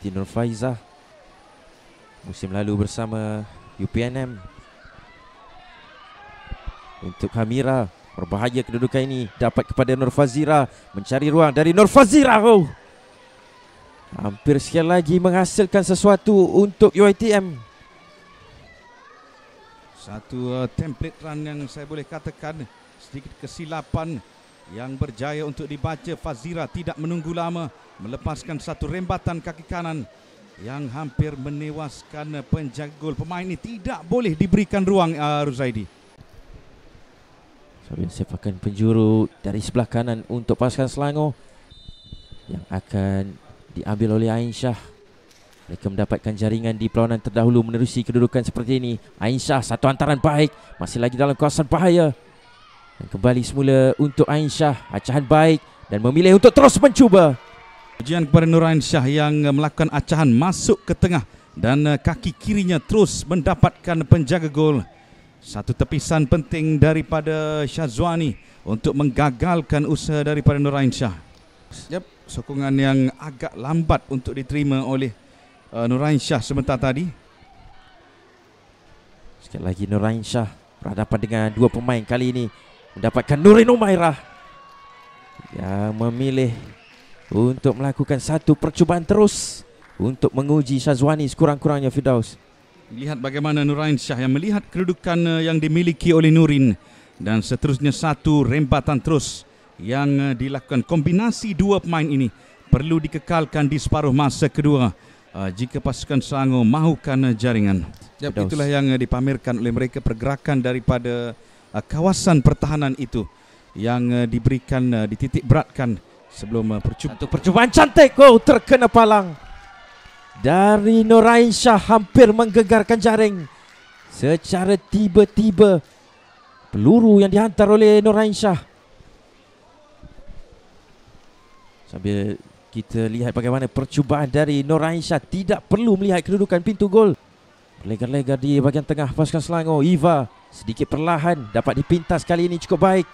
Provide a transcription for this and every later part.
Siti Nurfaizah musim lalu bersama UPNM. Untuk Hamira, berbahaya kedudukan ini dapat kepada Nurfazira, mencari ruang dari Nurfazira. Hampir sekali lagi menghasilkan sesuatu untuk UiTM. Satu template run yang saya boleh katakan sedikit kesilapan yang berjaya untuk dibaca. Fazira tidak menunggu lama, melepaskan satu rembatan kaki kanan yang hampir menewaskan penjaga gol. Pemain ini tidak boleh diberikan ruang, Ruzaidi. Sambil sepakan penjuru dari sebelah kanan untuk pasukan Selangor yang akan diambil oleh Aisyah. Mereka mendapatkan jaringan di perlawanan terdahulu menerusi kedudukan seperti ini. Aisyah, satu hantaran baik, masih lagi dalam kawasan bahaya. Dan kembali semula untuk Aisyah, acahan baik dan memilih untuk terus mencuba. Ujian kepada Nur Aisyah yang melakukan acahan masuk ke tengah dan kaki kirinya terus mendapatkan penjaga gol. Satu tepisan penting daripada Syazwani untuk menggagalkan usaha daripada Nur Aisyah. Yep, sokongan yang agak lambat untuk diterima oleh Nur Aisyah sebentar tadi. Sekali lagi Nur Aisyah berhadapan dengan dua pemain kali ini mendapatkan Nurin Umairah yang memilih untuk melakukan satu percubaan terus untuk menguji Syazwani sekurang-kurangnya, Firdaus. Lihat bagaimana Nur Aisyah yang melihat kedudukan yang dimiliki oleh Nurin dan seterusnya satu rembatan terus yang dilakukan. Kombinasi dua pemain ini perlu dikekalkan di separuh masa kedua jika pasukan Selangor mahukan jaringan. Itulah yang dipamerkan oleh mereka, pergerakan daripada kawasan pertahanan itu yang diberikan, dititik beratkan sebelum percubaan. Satu percubaan cantik, terkena palang dari Nur Aisyah, hampir menggegarkan jaring. Secara tiba-tiba peluru yang dihantar oleh Nur Aisyah. Sambil kita lihat bagaimana percubaan dari Nur Aisyah, tidak perlu melihat kedudukan pintu gol. Berlegar-legar di bahagian tengah pasukan Selangor. Iva sedikit perlahan dapat dipintas kali ini cukup baik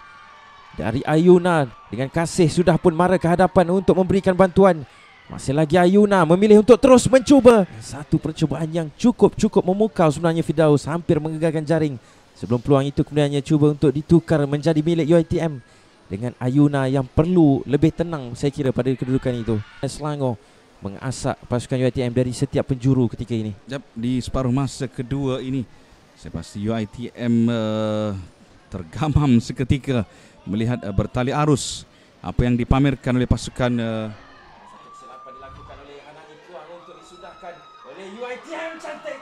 dari Ayuna. Dengan Kasih sudah pun mara ke hadapan untuk memberikan bantuan. Masih lagi Ayuna memilih untuk terus mencuba. Satu percubaan yang cukup memukau sebenarnya, Firdaus, hampir menggegarkan jaring. Sebelum peluang itu kemudiannya cuba untuk ditukar menjadi milik UiTM dengan Ayuna yang perlu lebih tenang, saya kira, pada kedudukan itu. Selangor mengasak pasukan UiTM dari setiap penjuru ketika ini. Di separuh masa kedua ini saya pasti UiTM tergamam seketika melihat bertali arus apa yang dipamerkan oleh pasukan. Kesilapan dilakukan oleh anak Ikuang untuk disudahkan oleh UiTM. Cantik.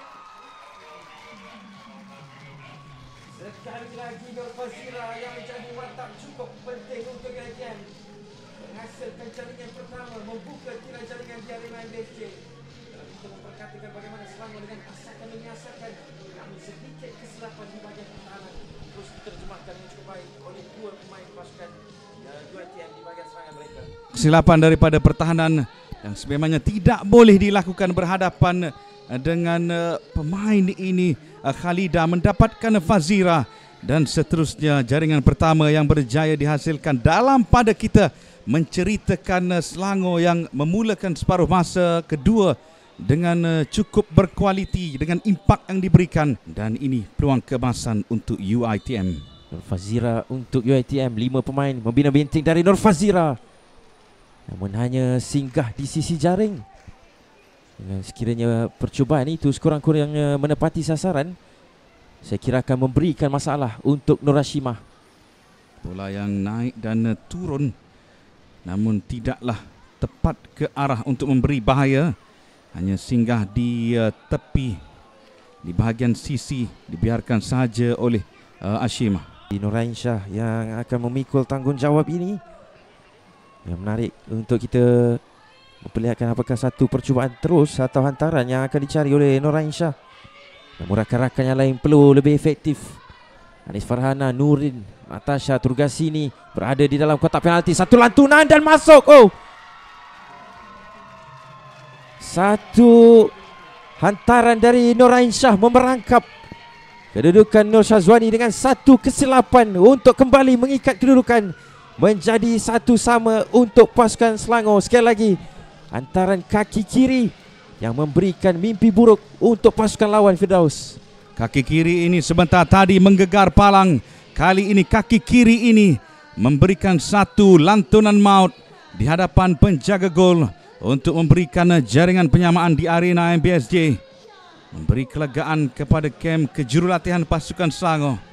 Sekali lagi Nurfazira yang menjadi watak cukup penting untuk UiTM menghasilkan jaringan pertama, membuka tirai jaringan di arena MBFC. Kita memperkatakan bagaimana Selangor dengan asakan menyiasatkan, namun sedikit kesilapan di bahagian pertahanan terus diterjemahkan dengan cukup baik oleh dua pemain pasukan UiTM di bahagian serangan mereka. Kesilapan daripada pertahanan yang sebenarnya tidak boleh dilakukan berhadapan dengan pemain ini. Khalidah mendapatkan Fazira dan seterusnya jaringan pertama yang berjaya dihasilkan dalam pada kita menceritakan Selangor yang memulakan separuh masa kedua dengan cukup berkualiti, dengan impak yang diberikan, dan ini peluang keemasan untuk UiTM. Nurfazira untuk UiTM, 5 pemain membina binting dari Nurfazira, namun hanya singgah di sisi jaring. Dengan sekiranya percubaan itu sekurang-kurangnya menepati sasaran, saya kira akan memberikan masalah untuk Nur Hashimah. Bola yang naik dan turun, namun tidaklah tepat ke arah untuk memberi bahaya. Hanya singgah di tepi, di bahagian sisi, dibiarkan saja oleh Hashimah. Nur Aisyah yang akan memikul tanggungjawab ini. Yang menarik untuk kita memperlihatkan apakah satu percubaan terus atau hantaran yang akan dicari oleh Nur Aisyah. Namun rakan-rakan yang lain perlu lebih efektif. Anis Farhana, Nurin, Natasha Turgasini berada di dalam kotak penalti. Satu lantunan dan masuk. Satu hantaran dari Nur Aisyah memerangkap kedudukan Nur Syazwani dengan satu kesilapan untuk kembali mengikat kedudukan menjadi 1-1 untuk pasukan Selangor. Sekali lagi, hantaran kaki kiri yang memberikan mimpi buruk untuk pasukan lawan, Firdaus. Kaki kiri ini sebentar tadi menggegar palang. Kali ini kaki kiri ini memberikan satu lantunan maut di hadapan penjaga gol untuk memberikan jaringan penyamaan di arena MBSJ. Memberi kelegaan kepada kem kejurulatihan pasukan Selangor.